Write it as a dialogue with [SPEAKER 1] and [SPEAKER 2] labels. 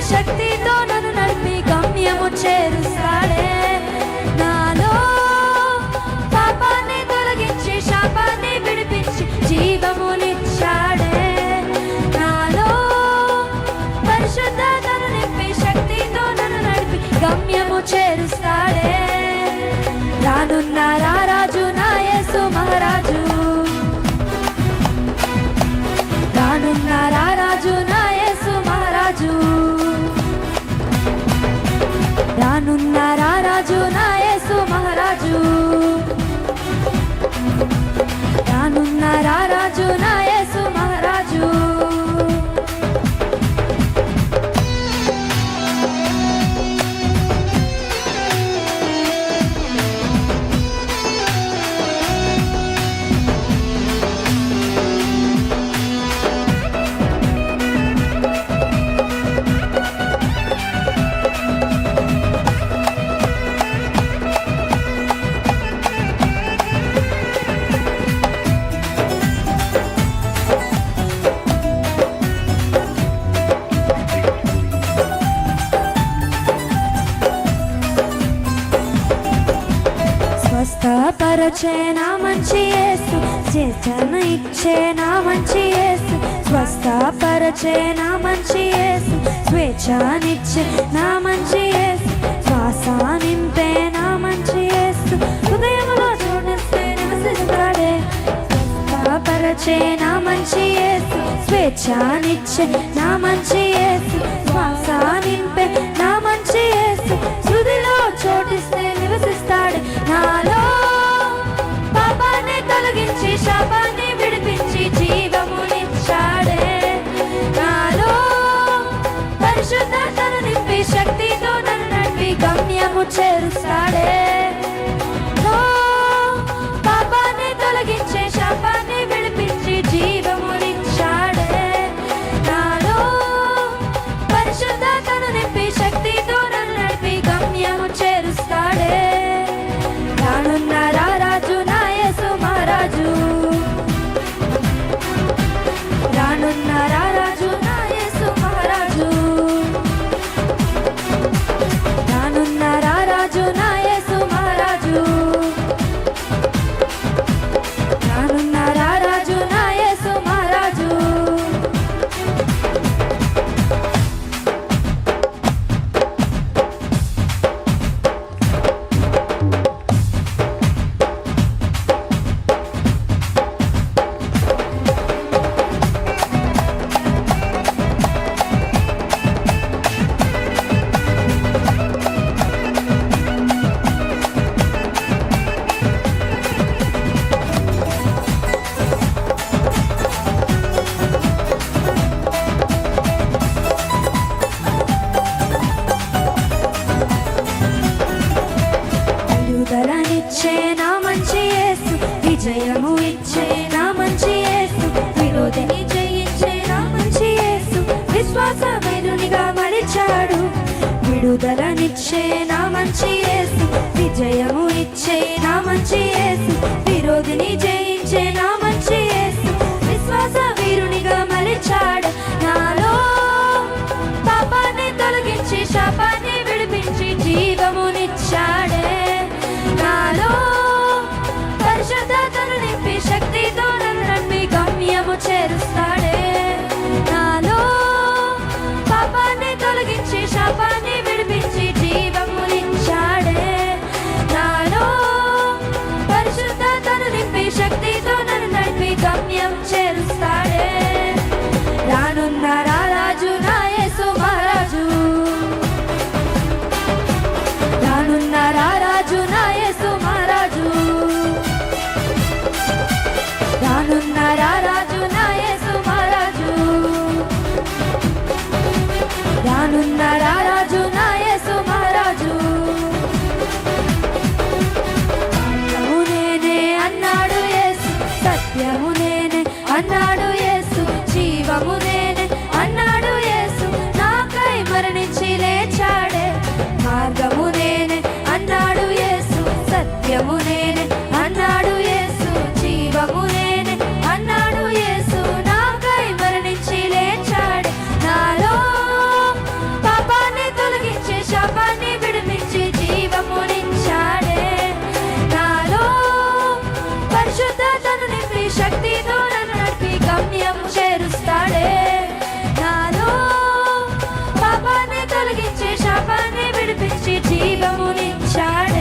[SPEAKER 1] శక్తితో నన్ను నడిపి గమ్యము చేరుస్తాడే. నాలో పాపాన్ని తొలగించి శాపాన్ని విడిపించి జీవమునిచ్చాడే. నాలో పరిశుద్ధతను నింపి శక్తితో నన్ను నడిపి గమ్యము చేరుస్తాడే. రానున్న రారాజు నా యేసు మహారాజు, రానున్న రారాజు నా యేసు మహారాజు, రానున్న రారాజు నా యేసు మహారాజు, రానున్న రారాజు నా యేసు మహారాజు. స్వస్థపరచే నా మంచి యేసు, చేతన ఇచ్చే నా మంచి యేసు. స్వస్థపరచే నా మంచి యేసు, స్వేచ్ఛనిచ్చే నా మంచి యేసు. శ్వాస నింపే నా మంచి యేసు, హృదయంలో చూడిస్తే నివసిస్తాడే. స్వస్థపరచే నా మంచి యేసు, స్వేచ్ఛనిచ్చే నా మంచి యేసు. శ్వాస నింపే నా మంచి యేసు, హృదయంలో చోటిస్తే నివసిస్తాడు. నాలో పాపాన్ని తొలగించి శాపాన్ని విడిపించి జీవమునిచ్చాడే. నాలో పరిశుద్ధతను నింపి శక్తితో నన్ను నడిపి గమ్యము చేరుస్తాడే. పాపాన్ని తొలగించి శాపాన్ని విడిపించి జీవమునిచ్చాడే. నాలో పరిశుద్ధతను నింపి శక్తితో నన్ను నడిపి గమ్యము చేరుస్తాడే. రానున్న రారాజు నా యేసు మహారాజు, రానున్న రారాజు నా యేసు మహారాజు, రానున్న రారాజు నా యేసు మహారాజు, రానున్న రారాజు నా యేసు మహారాజు. విడుదలనిచ్చే నా మంచి యేసు, విజయము ఇచ్చే నా మంచి యేసు. విరోధిని జయించే నా మంచి యేసు, విశ్వాసమేనునిగా మలిచాడు. విడుదలనిచ్చే నా మంచి యేసు, విజయము ఇచ్చే నా మంచి యేసు. విరోధిని జయించే నా మంచి యేసు, విశ్వాస వీరునిగా మలిచాడు. నాలో పాపాన్ని తొలగించి శాపాన్ని విడిపించి జీవమునిచ్చాడే. నాలో పరిశుద్ధతను నింపి శక్తితో నన్ను నడిపి గమ్యము చేరుస్తాడే. నాలో పాపాన్ని తొలగించి శాపాన్ని విడిపించి జీవమునిచ్చాడే. చేర్చి జీవమునిచ్చాడే